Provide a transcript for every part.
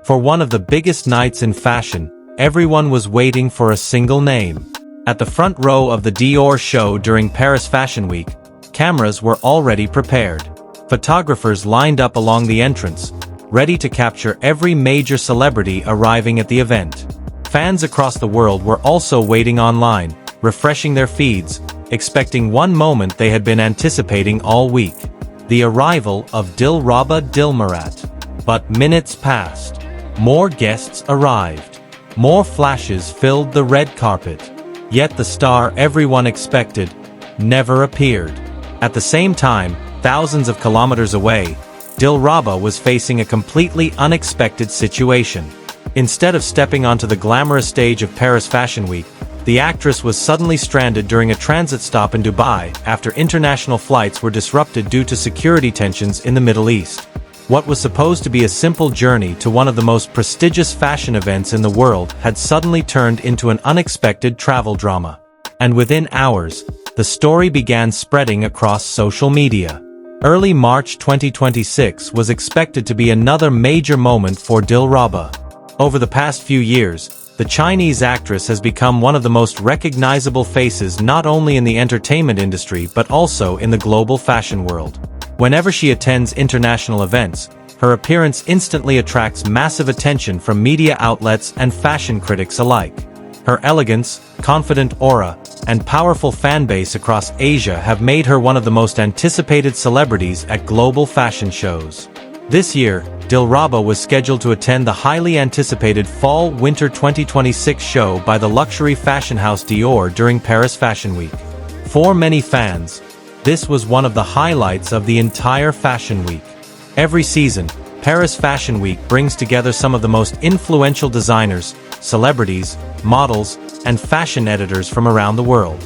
For one of the biggest nights in fashion, everyone was waiting for a single name. At the front row of the Dior show during Paris Fashion Week, cameras were already prepared. Photographers lined up along the entrance, ready to capture every major celebrity arriving at the event. Fans across the world were also waiting online, refreshing their feeds, expecting one moment they had been anticipating all week: the arrival of Dilraba Dilmurat. But minutes passed. More guests arrived. More flashes filled the red carpet. Yet the star everyone expected never appeared. At the same time, thousands of kilometers away, Dil Rabba was facing a completely unexpected situation. Instead of stepping onto the glamorous stage of Paris Fashion Week, the actress was suddenly stranded during a transit stop in Dubai after international flights were disrupted due to security tensions in the Middle East. What was supposed to be a simple journey to one of the most prestigious fashion events in the world had suddenly turned into an unexpected travel drama. And within hours, the story began spreading across social media. Early March 2026 was expected to be another major moment for Dil Rabba. Over the past few years, the Chinese actress has become one of the most recognizable faces not only in the entertainment industry but also in the global fashion world. Whenever she attends international events, her appearance instantly attracts massive attention from media outlets and fashion critics alike. Her elegance, confident aura, and powerful fanbase across Asia have made her one of the most anticipated celebrities at global fashion shows. This year, Dil Rabba was scheduled to attend the highly anticipated Fall-Winter 2026 show by the luxury fashion house Dior during Paris Fashion Week. For many fans, this was one of the highlights of the entire fashion week. Every season, Paris Fashion Week brings together some of the most influential designers, celebrities, models, and fashion editors from around the world.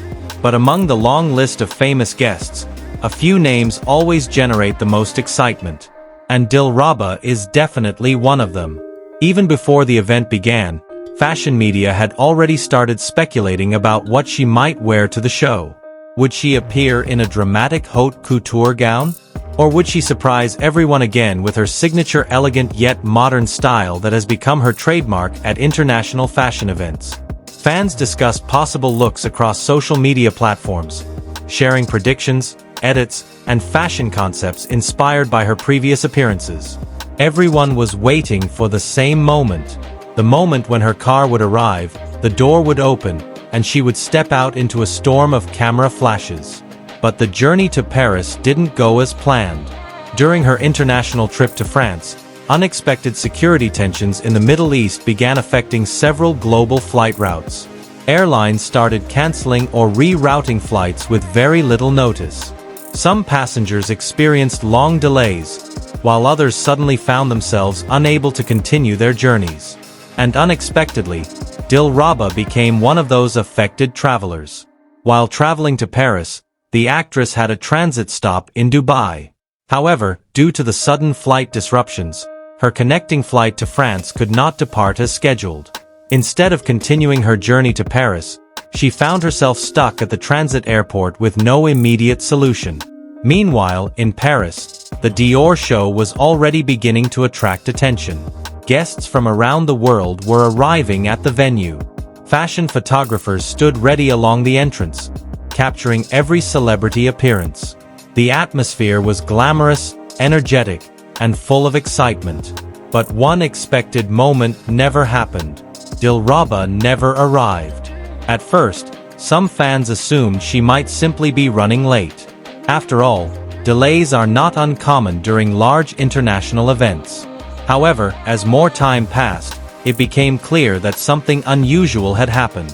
But among the long list of famous guests, a few names always generate the most excitement. And Dil Rabba is definitely one of them. Even before the event began, fashion media had already started speculating about what she might wear to the show. Would she appear in a dramatic haute couture gown? Or would she surprise everyone again with her signature elegant yet modern style that has become her trademark at international fashion events? Fans discussed possible looks across social media platforms, sharing predictions, edits, and fashion concepts inspired by her previous appearances. Everyone was waiting for the same moment. The moment when her car would arrive, the door would open, and she would step out into a storm of camera flashes. But the journey to Paris didn't go as planned. During her international trip to France, unexpected security tensions in the Middle East began affecting several global flight routes. Airlines started canceling or rerouting flights with very little notice. Some passengers experienced long delays, while others suddenly found themselves unable to continue their journeys. And unexpectedly, Dil Rabba became one of those affected travelers. While traveling to Paris, the actress had a transit stop in Dubai. However, due to the sudden flight disruptions, her connecting flight to France could not depart as scheduled. Instead of continuing her journey to Paris, she found herself stuck at the transit airport with no immediate solution. Meanwhile, in Paris, the Dior show was already beginning to attract attention. Guests from around the world were arriving at the venue. Fashion photographers stood ready along the entrance, capturing every celebrity appearance. The atmosphere was glamorous, energetic, and full of excitement. But one expected moment never happened. Dil Rabba never arrived. At first, some fans assumed she might simply be running late. After all, delays are not uncommon during large international events. However, as more time passed, it became clear that something unusual had happened.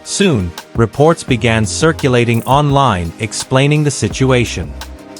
Soon, reports began circulating online explaining the situation.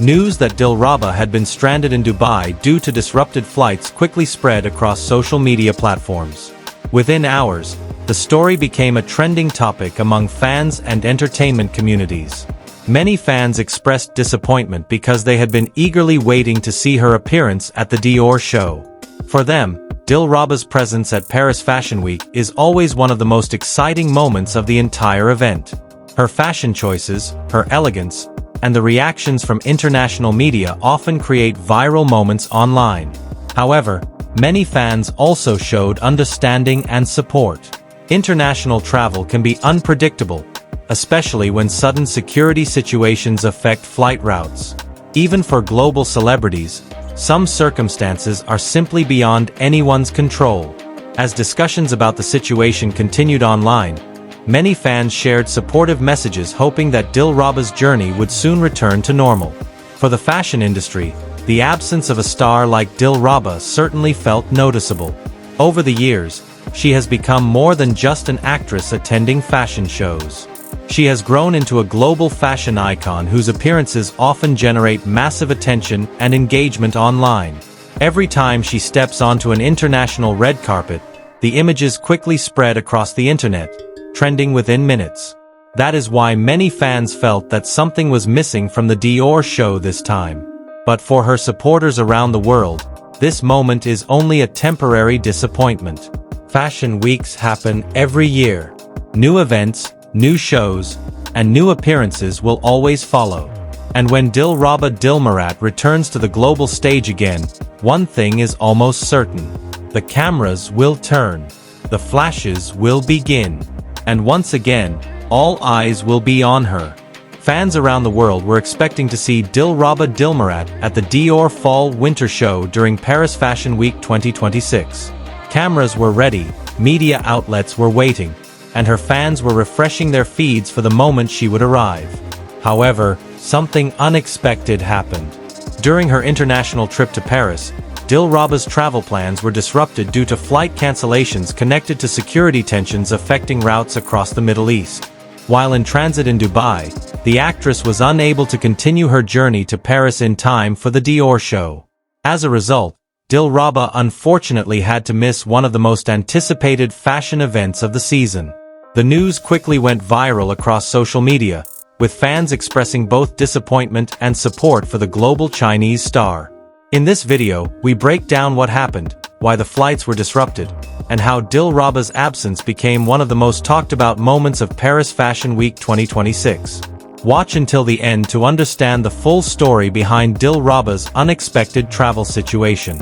News that Dil Rabba had been stranded in Dubai due to disrupted flights quickly spread across social media platforms. Within hours, the story became a trending topic among fans and entertainment communities. Many fans expressed disappointment because they had been eagerly waiting to see her appearance at the Dior show. For them, Dil Rabba's presence at Paris Fashion Week is always one of the most exciting moments of the entire event. Her fashion choices, her elegance, and the reactions from international media often create viral moments online. However, many fans also showed understanding and support. International travel can be unpredictable, especially when sudden security situations affect flight routes. Even for global celebrities, some circumstances are simply beyond anyone's control. As discussions about the situation continued online, many fans shared supportive messages hoping that Dil Rabba's journey would soon return to normal. For the fashion industry, the absence of a star like Dil Rabba certainly felt noticeable. Over the years, she has become more than just an actress attending fashion shows. She has grown into a global fashion icon whose appearances often generate massive attention and engagement online. Every time she steps onto an international red carpet, the images quickly spread across the internet, trending within minutes. That is why many fans felt that something was missing from the Dior show this time. But for her supporters around the world, this moment is only a temporary disappointment. Fashion weeks happen every year. New events, new shows, and new appearances will always follow. And when Dilraba Dilmurat returns to the global stage again, one thing is almost certain. The cameras will turn. The flashes will begin. And once again, all eyes will be on her. Fans around the world were expecting to see Dilraba Dilmurat at the Dior Fall winter show during Paris Fashion Week 2026. Cameras were ready, media outlets were waiting, and her fans were refreshing their feeds for the moment she would arrive. However, something unexpected happened. During her international trip to Paris, Dilraba's travel plans were disrupted due to flight cancellations connected to security tensions affecting routes across the Middle East. While in transit in Dubai, the actress was unable to continue her journey to Paris in time for the Dior show. As a result, Dil Rabba unfortunately had to miss one of the most anticipated fashion events of the season. The news quickly went viral across social media, with fans expressing both disappointment and support for the global Chinese star. In this video, we break down what happened, why the flights were disrupted, and how Dil Rabba's absence became one of the most talked about moments of Paris Fashion Week 2026. Watch until the end to understand the full story behind Dil Rabba's unexpected travel situation.